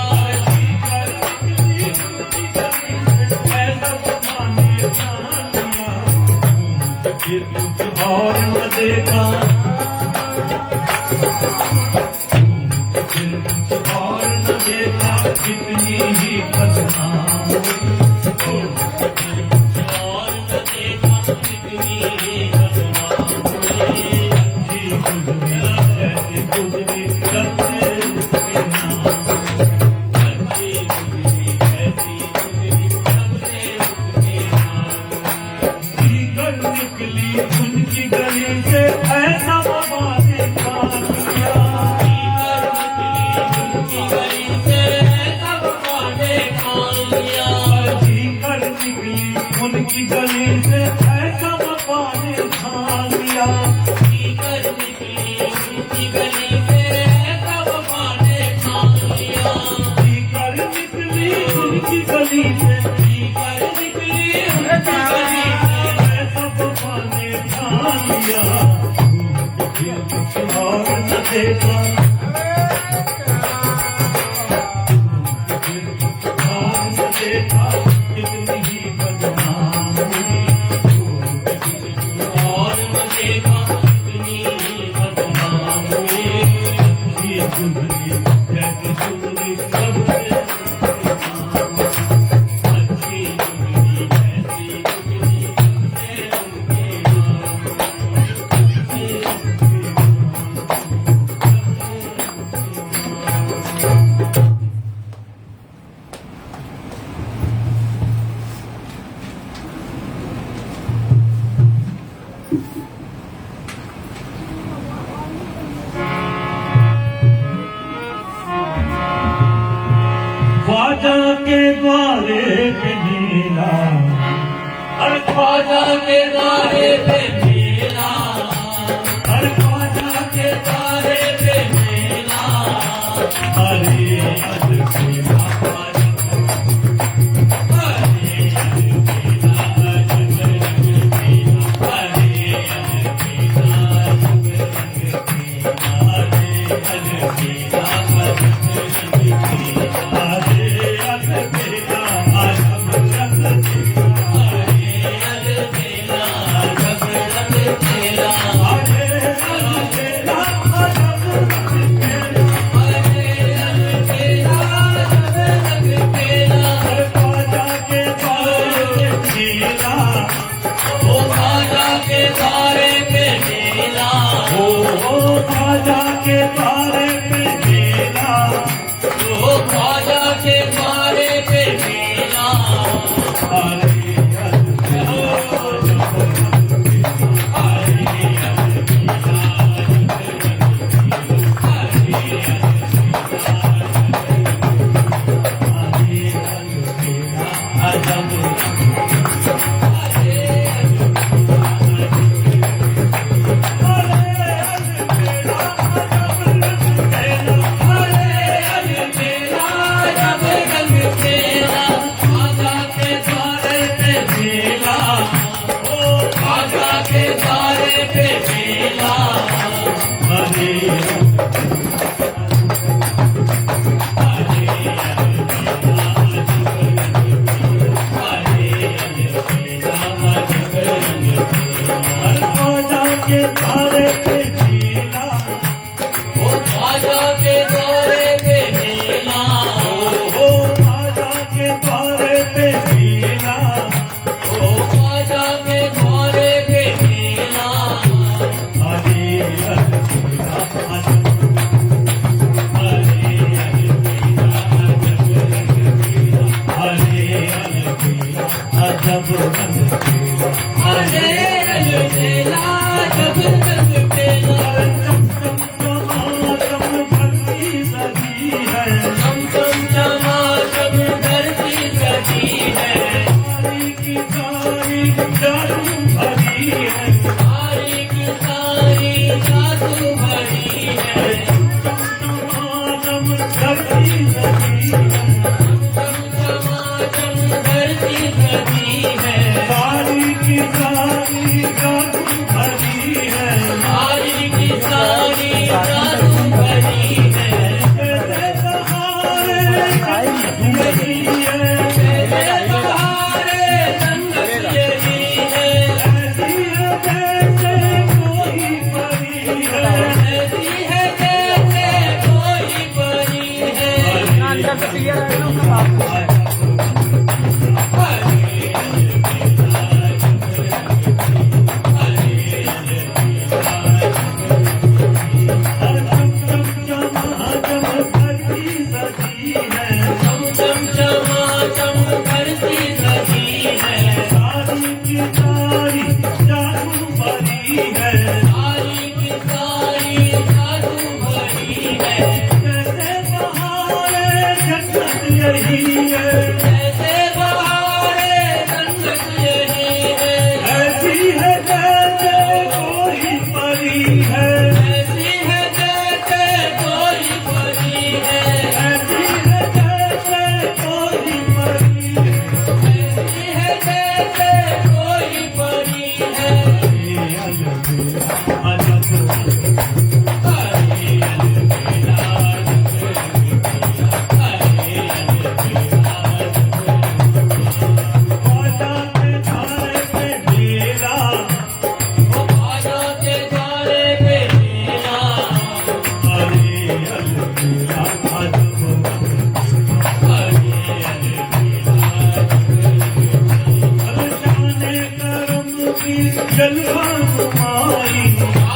जी कर निकली उनकी गली से ऐसा वफा ने ठान लिया फिर कुछ और न देखा फिर कुछ और न देखा कितनी ही बदनाम और न देखा कितनी ही बदनाम हुई जी गुजरी जैसे गुजरी सबसे उसके नाम अच्छी गुजरी ऐसी गुजरी सबसे उसके नाम जी कर निकली उनकी गली से ऐसा वफा ने ठान लिया जी कर निकली उनकी गली से ऐसा वफा ने ठान लिया जी कर निकली उनकी गली से ऐसा वफा ने ठान लिया फिर कुछ और न देखा फिर कुछ और न देखा कितनी ही बदनाम हुई जी गुजरी जैसे गुजरी सबसे ख्वाजा के द्वारे पे नीला अरे ख्वाजा के द्वारे पे मेला हर ख्वाजा के द्वारे पे मेला हरे अदबेला ख्वाजा के द्वारे पे मेला ख्वाजा के द्वारे पे मेला हरे द्वारे पे मेला ओ ख्वाजा के द्वारे पे मेला हरे अलबेला अजब हरे अलबेला अजब अलबेला हरे अलबेला जब तक बेला चम चम चमाचम धरती सजी है सारी की सारी जादू भरी है चम चमाचम धरती सजी है सारी की सारी जादू भरी है बहारे संगत यही है ऐसी है जैसे कोई परी है चम चम चमाचम धरती सजी है सारी की सारी जादू भरी है जैसे बहारे जन्नत यही है जैसे बहारे संगत यही है ऐसी है जैसे कोई परी है ऐसी है जैसे कोई परी है ऐसी है जैसे कोई परी ऐसी है जैसे कोई परी है अजब ख्वाजा के द्वारे पे मेला ओ ख्वाजा के द्वारे पे मेला हरे अलबेला अजब शाने करम की जलवा नुमाई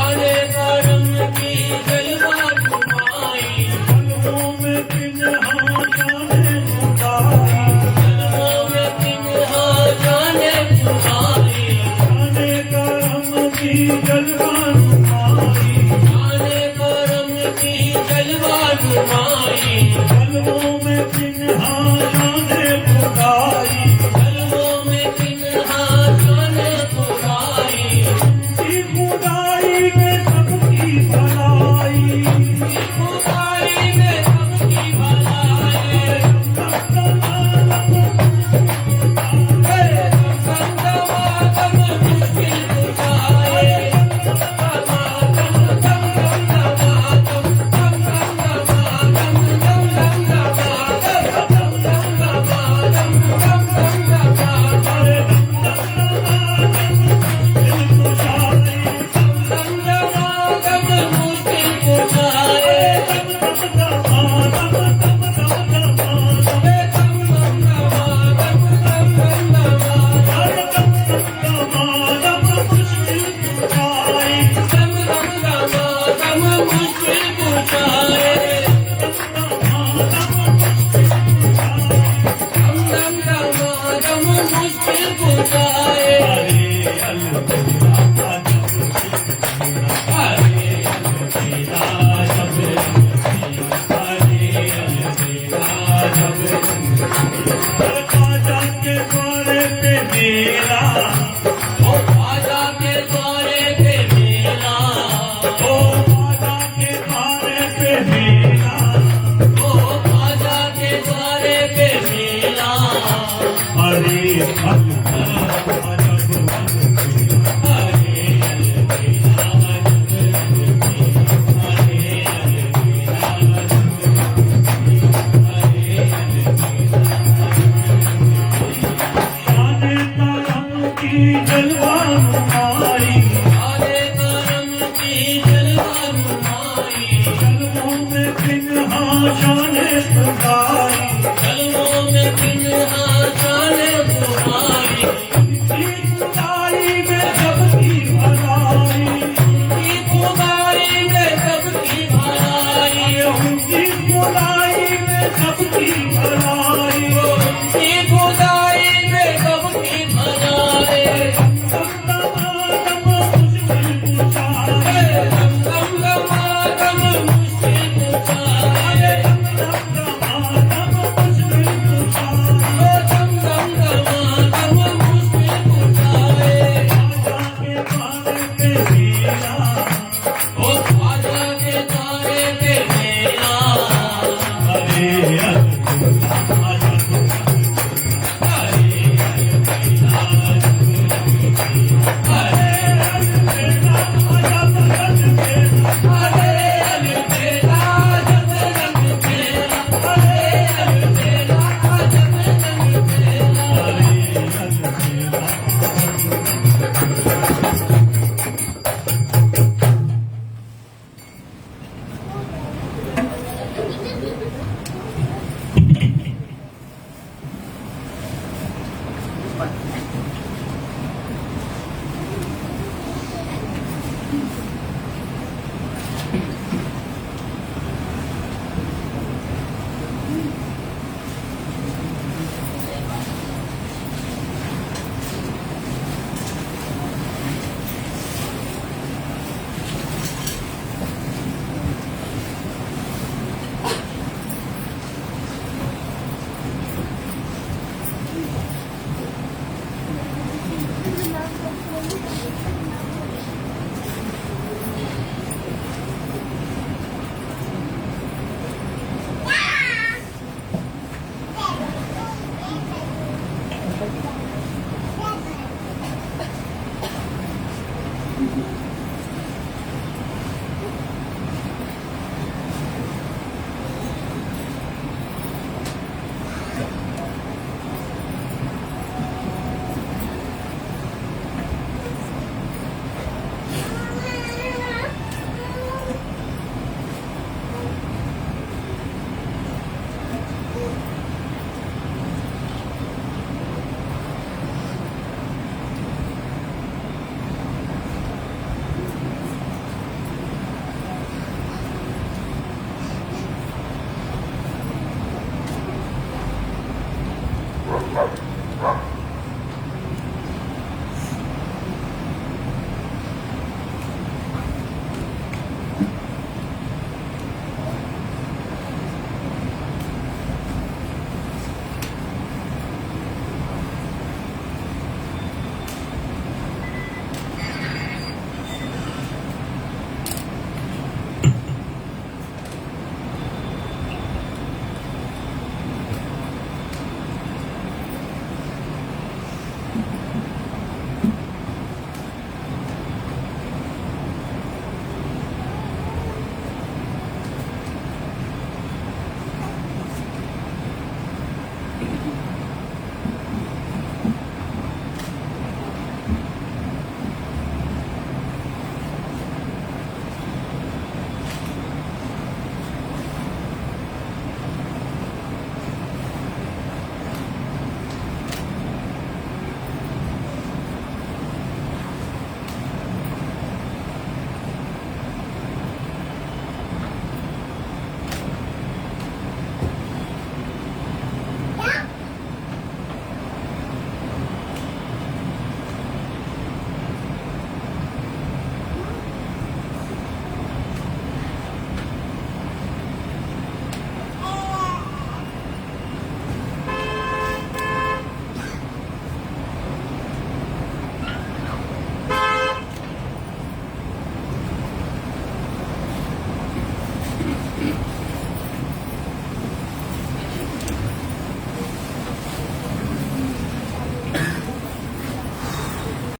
आने करम की जलवा नुमाई पलकों में पिन्हा जाने मुदाई जलवों में पिन्हा जाने तुम्हारी शाने करम की जलवा नुमाई आने करम की जलवा नुमाई पलकों में पिन्हा जाने मुदाई जलवों में पिन्हा जाने तुम्हारी की मुदाई में सबकी भलाई खुदाई में सबकी भलाई संगमागम मुश्किल कुशाए ख्वाजा के द्वारे पे मेला ओ ख्वाजा के द्वारे पे मेला ओ ख्वाजा के द्वारे पे मेला ओ ख्वाजा के द्वारे पे मेला हरे शाने करम की जलवा नुमाई आने करम की जलवा नुमाई जलवों में पिन्हा जाने खुदाई जलवों में पिन्हा बस